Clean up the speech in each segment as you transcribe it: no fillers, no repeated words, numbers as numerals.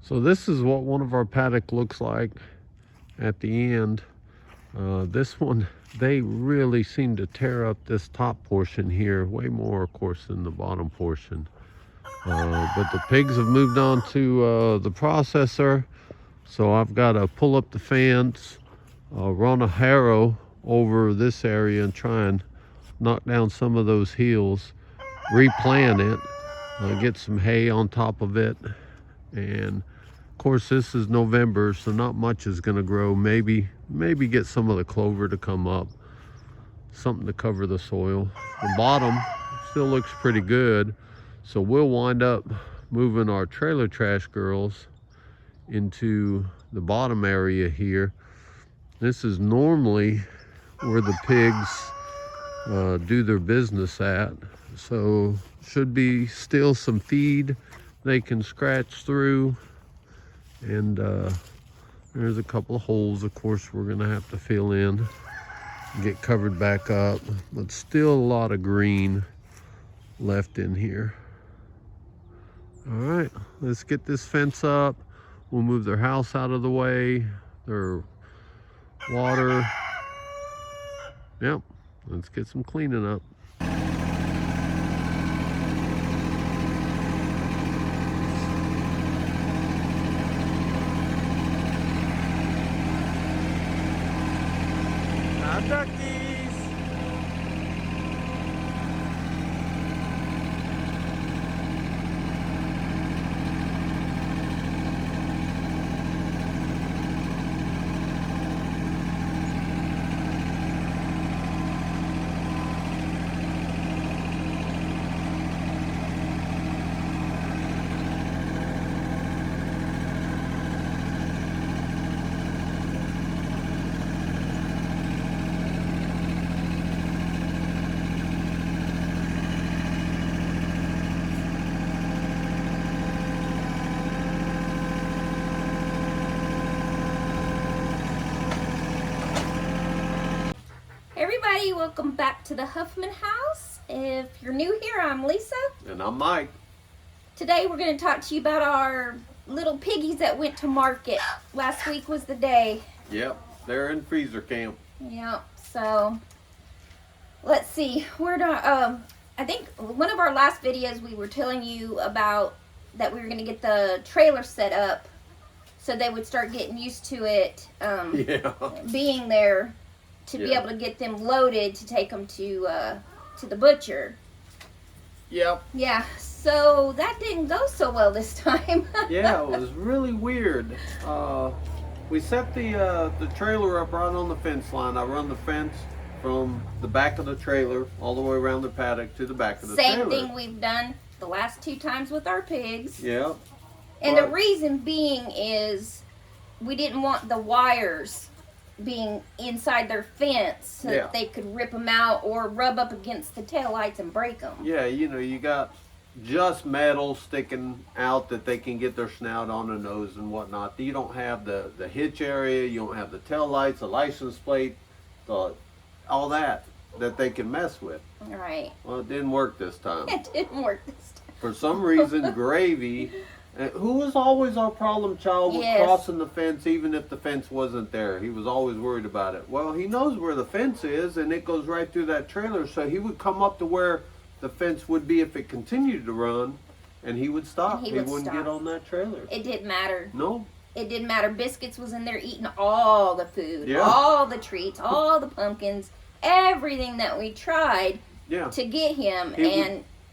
So this is what one of our paddock looks like at the end. This one, they really seem to tear up this top portion here, way more, of course, than the bottom portion. But the pigs have moved on to the processor, so I've got to pull up the fence, run a harrow over this area and try and knock down some of those hills, replant it, get some hay on top of it, and of course this is November, so not much is going to grow. Maybe get some of the clover to come up, something to cover the soil. The bottom still looks pretty good, so we'll wind up moving our trailer trash girls into the bottom area here. This is normally where the pigs do their business at, so should be still some feed they can scratch through. And there's a couple of holes, of course, we're gonna have to fill in, get covered back up, but still a lot of green left in here. All right, let's get this fence up. We'll move their house out of the way, their water. Yep, let's get some cleaning up. Duckies. Everybody, welcome back to the Huffman house. If you're new here, I'm Lisa. And I'm Mike. Today we're going to talk to you about our little piggies that went to market. Last week was the day. Yep, they're in freezer camp. Yep, so let's see. I think one of our last videos we were telling you about that we were going to get the trailer set up so they would start getting used to it being there. To be able to get them loaded to take them to the butcher. Yep. Yeah, so that didn't go so well this time. Yeah, it was really weird. We set the trailer up right on the fence line. I run the fence from the back of the trailer all the way around the paddock to the back of the trailer. Same thing we've done the last 2 times with our pigs. Yep. And the reason being is we didn't want the wires being inside their fence so that they could rip them out or rub up against the taillights and break them. Yeah, you know, you got just metal sticking out that they can get their snout on the nose and whatnot. You don't have the hitch area, you don't have the tail lights, the license plate, all that they can mess with. Right. Well, it didn't work this time. It didn't work this time. For some reason, Gravy, who was always our problem child with crossing the fence even if the fence wasn't there. He was always worried about it. Well, he knows where the fence is and it goes right through that trailer, so he would come up to where the fence would be if it continued to run, and he would stop. He wouldn't get on that trailer. It didn't matter. No. It didn't matter. Biscuits was in there eating all the food, all the treats, all the pumpkins, everything that we tried to get him.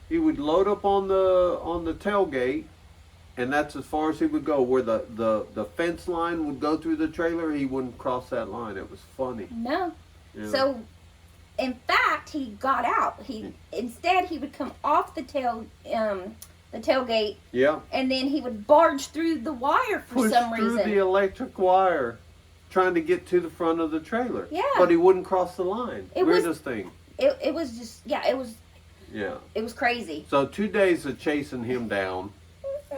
He would load up on the tailgate, and that's as far as he would go. Where the fence line would go through the trailer, he wouldn't cross that line. It was funny. No. Yeah. So, in fact, he got out. Instead he would come off the tailgate. Yeah. And then he would barge through the wire for some reason. Push through the electric wire, trying to get to the front of the trailer. Yeah. But he wouldn't cross the line. Weirdest thing. It was just it was. Yeah. It was crazy. So 2 days of chasing him down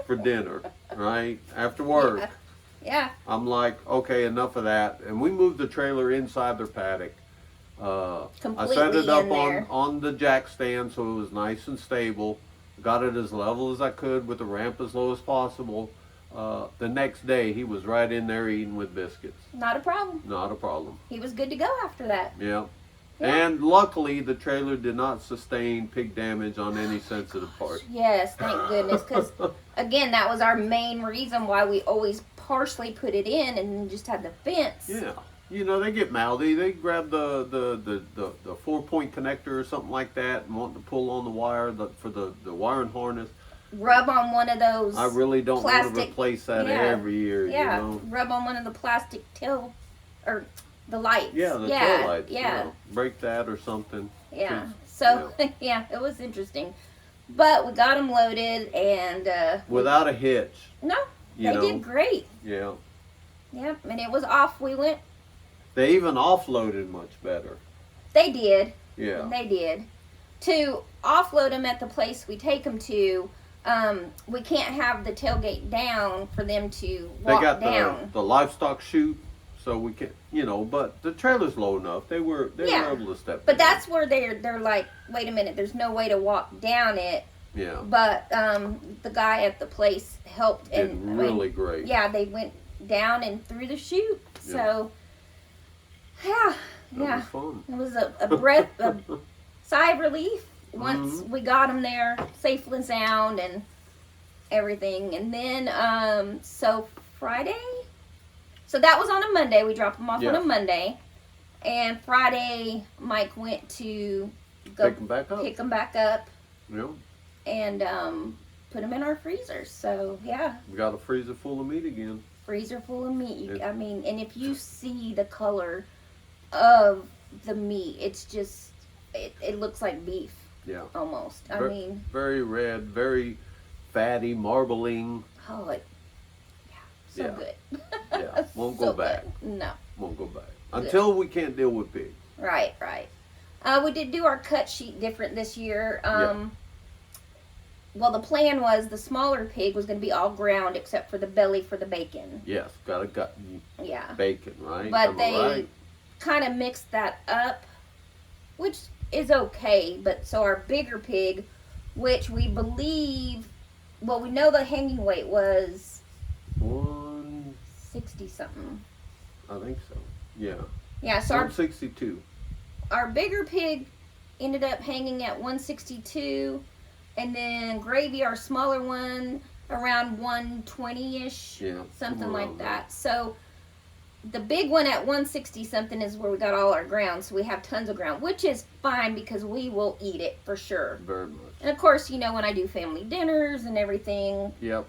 for dinner, right? After work. Yeah. I'm like, okay, enough of that. And we moved the trailer inside their paddock. Completely I set it up there. on the jack stand so it was nice and stable. Got it as level as I could with the ramp as low as possible. the next day he was right in there eating with biscuits. Not a problem. Not a problem. He was good to go after that. Yeah. Yeah. And luckily, the trailer did not sustain pig damage on any sensitive part. Yes, thank goodness. Because, again, that was our main reason why we always partially put it in and just had the fence. Yeah. You know, they get mouthy. They grab the 4-point connector or something like that and want to pull on the wire for the wiring harness. Rub on one of those. I really don't want to replace that yeah, every year, yeah. you know. Rub on one of the plastic tail, or the lights. Yeah, the tail lights. Yeah. You know, break that or something. Yeah. 'Cause, So, yeah, it was interesting. But we got them loaded and... without a hitch. No, You they know? did great. Yeah. Yep, and it was off. We went... They even offloaded much better. They did. Yeah. They did. To offload them at the place we take them to, we can't have the tailgate down for them to walk They got down. the livestock chute, so we can, you know, but the trailer's low enough. They were Yeah. able to step. But in. that's where they're like, wait a minute, there's no way to walk down it. Yeah. But the guy at the place helped Did and really great. Yeah, they went down and through the chute. Yeah. So yeah, That was fun. it was a breath, a sigh of relief once Mm-hmm. we got them there safe and sound and everything. And then so Friday, so that was on a Monday. We dropped them off on Yeah. a Monday, and Friday Mike went to go Pick them back up. pick them back up Yeah. and put them in our freezer. So yeah, We got a freezer full of meat again. freezer full of meat. Yeah. I mean, and if you see the color of the meat, it's just it looks like beef Yeah. almost. I Ver- mean, Very red, very fatty, marbling. oh, so Yeah. good. Yeah. Won't go So back. good. No, Won't go back until we can't deal with pigs. right. We did do our cut sheet different this year. Well, the plan was the smaller pig was going to be all ground except for the belly for the bacon. Yes, got a gut Yeah. bacon, right? But Am I they right? kind of mixed that up, which is okay. But so our bigger pig, which we believe, well, we know the hanging weight was 60 something. I think so. Yeah. Yeah, so 162. our bigger pig ended up hanging at 162, and then Gravy, our smaller one, around 120-ish, Yeah. something somewhere like around that. So the big one at 160 something is where we got all our ground, so we have tons of ground, which is fine because we will eat it for sure. Very much. And of course, you know, when I do family dinners and everything, Yep.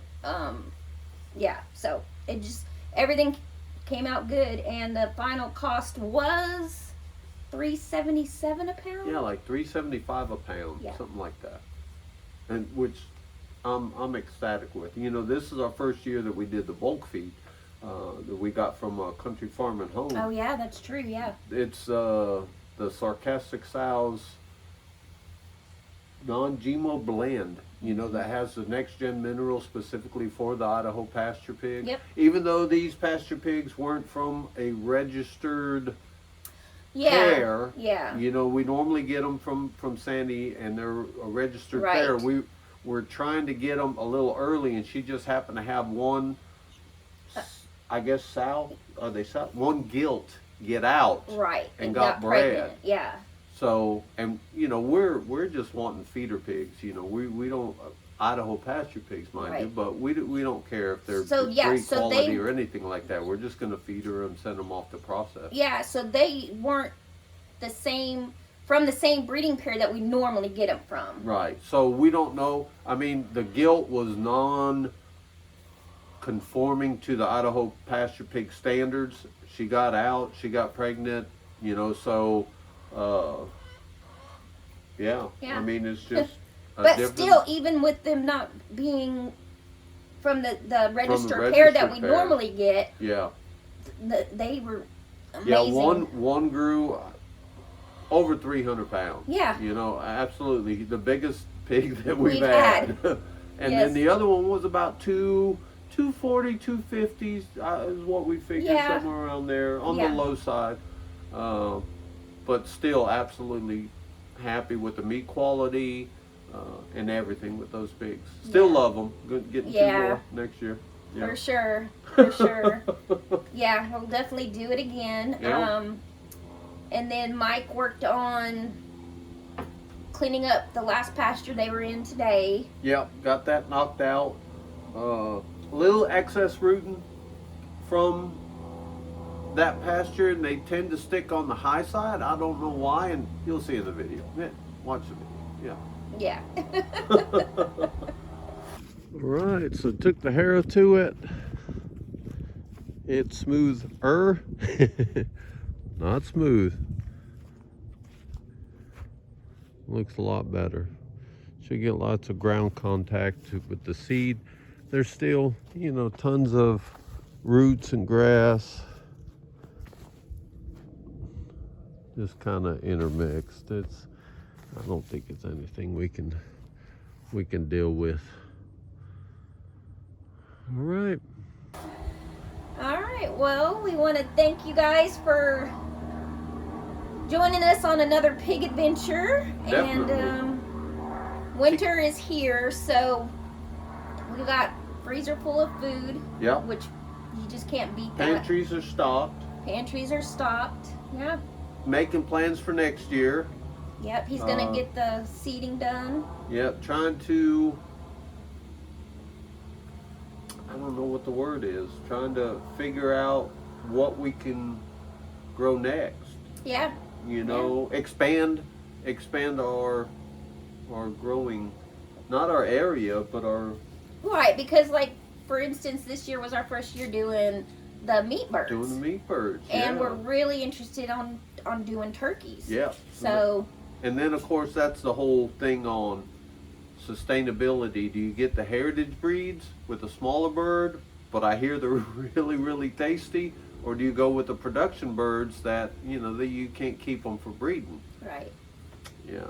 yeah, so it just, everything came out good, and the final cost was $3.77 a pound. Yeah, like $3.75 a pound, Yeah. something like that. And which I'm ecstatic with. You know, this is our first year that we did the bulk feed that we got from Country Farm and Home. Oh yeah, that's true. Yeah. It's the Sarcastic Sows non-GMO blend, you know, that has the next gen minerals specifically for the Idaho pasture pig. Yep. Even though these pasture pigs weren't from a registered Yeah. pair, Yeah. you know, we normally get them from Sandy and they're a registered Right. pair. We're trying to get them a little early, and she just happened to have one, I guess, one gilt get out. Right. And got bred. pregnant. Yeah. So, and you know, we're just wanting feeder pigs. You know, we don't Idaho pasture pigs, mind you, Right. but we don't care if they're So, yeah, breed so quality they- or anything like that. We're just gonna feed her and send them off to process. Yeah. So they weren't from the same breeding pair that we normally get them from. Right. So we don't know. I mean, the gilt was non-conforming to the Idaho pasture pig standards. She got out. She got pregnant. You know, so. Yeah. Yeah. I mean, it's just. But different- still, even with them not being from the registered pair that we registered pair. normally get, Yeah. they were amazing. Yeah. One grew over 300 pounds. Yeah. You know, absolutely the biggest pig that we've We've had. And Yes. then the other one was about 240, 250 is what we figured, Yeah. somewhere around there on Yeah. the low side. But still absolutely happy with the meat quality and everything with those pigs. Still Yeah. love them. Getting Yeah. two more next year. For sure. For sure. Yeah, we'll definitely do it again. Yeah. And then Mike worked on cleaning up the last pasture they were in today. Yep, got that knocked out. A little excess rooting from that pasture, and they tend to stick on the high side. I don't know why, and you'll see in the video. Yeah, watch the video. Yeah. All right, so took the harrow to it. It's smoother. Not smooth. Looks a lot better. Should get lots of ground contact with the seed. There's still, you know, tons of roots and grass. Just kind of intermixed. I don't think it's anything we can deal with. All right. All right. Well, we want to thank you guys for joining us on another pig adventure. Definitely. And winter is here, so we got freezer full of food. Yep. Which you just can't beat that. Pantries are stocked. Pantries are stocked. Yeah. Making plans for next year. Yep. He's gonna get the seeding done. Yep. Trying to. I don't know what the word is. Trying to figure out what we can grow next. Yeah. You know, expand our growing, not our area, but our. Right, because like for instance, this year was our first year doing the meat birds. Doing the meat birds. And yeah. we're really interested on doing turkeys. Yeah. So. And then of course that's the whole thing on sustainability. Do you get the heritage breeds with a smaller bird, but I hear they're really, really tasty, or do you go with the production birds that, you know, that you can't keep them for breeding? Right. Yeah.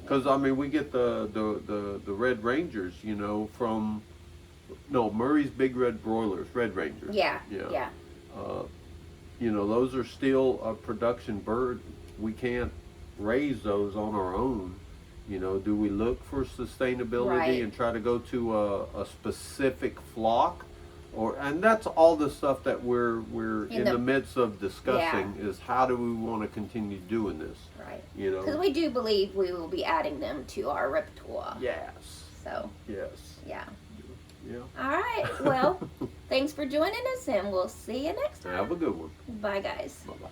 Because I mean, we get the red rangers, you know, from Murray's big red broilers, red rangers. Yeah. Yeah. Yeah. You know, those are still a production bird. We can't raise those on our own. You know, do we look for sustainability Right. and try to go to a specific flock? And that's all the stuff that we're in the midst of discussing, is how do we want to continue doing this? Right. You know, because we do believe we will be adding them to our repertoire. yes. So. Yes. Yeah. Yeah. All right. Well, thanks for joining us, and we'll see you next time. Have a good one. Bye, guys. Bye-bye.